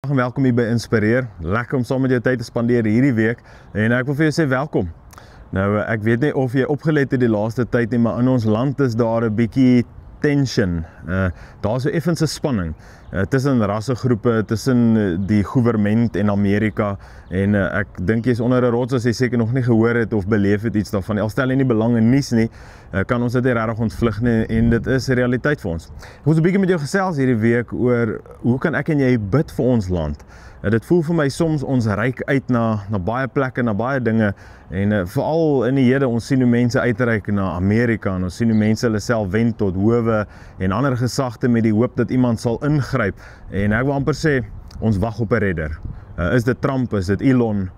Welkom hier by Inspireer. Lekker om saam met jou tyd te spandeer hierdie week en ek wil vir jou sê welkom. Nou ek weet nie of jy opgelet het die laaste tyd nie, maar in ons land is daar 'n bietjie tension. Daar's so effens 'n spanning tussen rassegroepe, tussen die regering en Amerika en ek dink jy's onder 'n rots as jy seker nog nie gehoor het of beleef het iets daarvan. Al stel jy nie belang in nuus nie, kan ons dit nie regtig ontvlug nie en dit is 'n realiteit vir ons. Ek wil 'n bietjie met jou gesels hierdie week oor hoe kan ek en jy bid vir ons land? Dit voel vir my soms ons reik uit na baie plekke, na baie dinge en veral in die hede, ons sien hoe mense uitreik na Amerika en ons sien hoe mense hulle self wend tot howe en ander gesagte met die hoop dat iemand sal ingryp en ek wil amper sê, ons wag op 'n redder. Is dit Trump, is dit Elon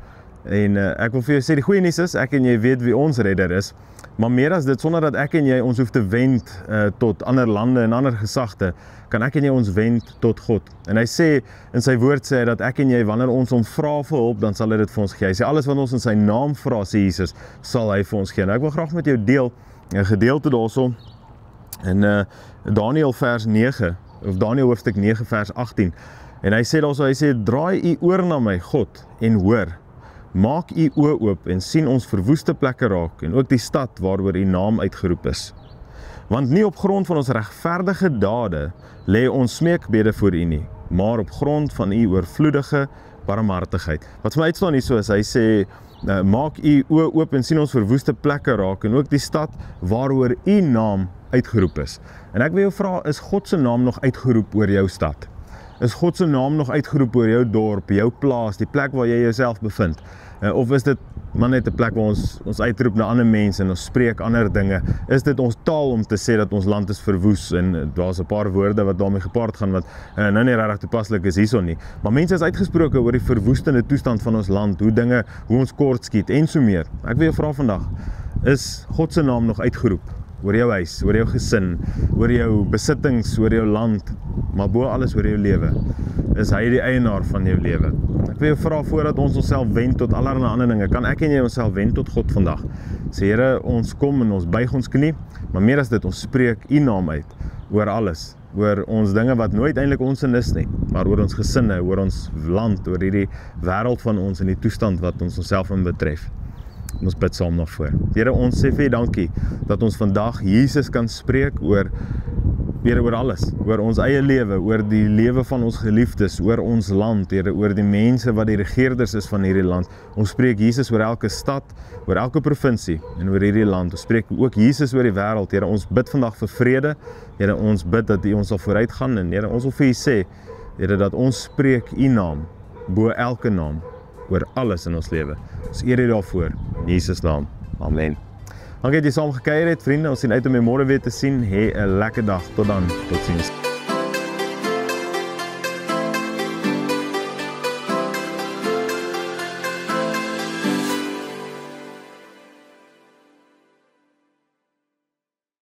en ek wil vir jou sê, die goeie nuus is, ek en jy weet wie ons redder is, maar meer as dit, sonder dat ek en jy ons hoef te wend tot ander lande en ander gesagte, kan ek en jy ons wend tot God. En hy sê, in sy woord sê hy dat ek en jy, wanneer ons hom vra vir hulp, dan sal hy dit vir ons gee. Hy sê, alles wat ons in sy naam vra, sê Jesus, sal hy vir ons gee. En ek wil graag met jou deel, 'n gedeelte daarso, in Daniël vers 9, of Daniël hoofstuk 9 vers 18. En hy sê daarso, hy sê, draai u oor na my, God, en hoor. Maak u oë oop en sien ons verwoeste plekke raak en ook die stad waaroor u naam uitgeroep is. Want nie op grond van ons regverdige dade lê ons smeekbede voor u nie, maar op grond van u oorvloedige barmhartigheid. Wat vir my uitstaan hier so is, hy sê, maak u oë oop en sien ons verwoeste plekke raak en ook die stad waaroor u naam uitgeroep is. En ek wil jou vra, is God se naam nog uitgeroep oor jou stad? Is God se naam nog uitgeroep oor jou dorp, jou plaas, die plek waar jy jouself bevind? Of is dit maar net 'n plek waar ons uitroep na ander mense en ons spreek ander dinge? Is dit ons taal om te sê dat ons land is verwoes en daar's 'n paar woorde wat daarmee gepaard gaan wat nou nie regtig toepaslik is hierson nie. Maar mense is uitgesproke oor die verwoestende toestand van ons land, hoe ons kort skiet en so meer. Ek wil jou vra vandag, is God se naam nog uitgeroep oor jou huis, oor jou gesin, oor jou besittings, oor jou land, maar bo alles oor jou lewe? Is hy die eienaar van jou lewe? Ek wil jou vra, voordat ons onsself wend tot allerlei ander dinge, kan ek en jy onsself wend tot God vandag? Sê Here, ons kom en ons buig ons knie, maar meer as dit, ons spreek u naam uit oor alles, oor ons dinge wat nooit eintlik ons is nie, maar oor ons gesinne, oor ons land, oor hierdie wêreld van ons en die toestand wat ons onsself in betref. Ons bid saam nog voor. Here, ons sê vir U dankie dat ons vandag Jesus kan spreek oor alles, oor ons eie lewe, oor die lewe van ons geliefdes, oor ons land, Here, oor die mense wat die regerders is van hierdie land. Ons spreek Jesus oor elke stad, oor elke provinsie en oor hierdie land. Ons spreek ook Jesus oor die wêreld, Here. Ons bid vandag vir vrede. Here, ons bid dat U ons sal vooruitgaan en Here, ons wil vir U sê, Here, dat ons spreek U naam bo elke naam oor alles in ons lewe. Ons eer U daarvoor in Jesus naam. Amen. Dankie dat jy saam gekuier het, vriende. Ons sien uit om jou môre weer te sien. Hê 'n lekker dag. Tot dan. Totsiens.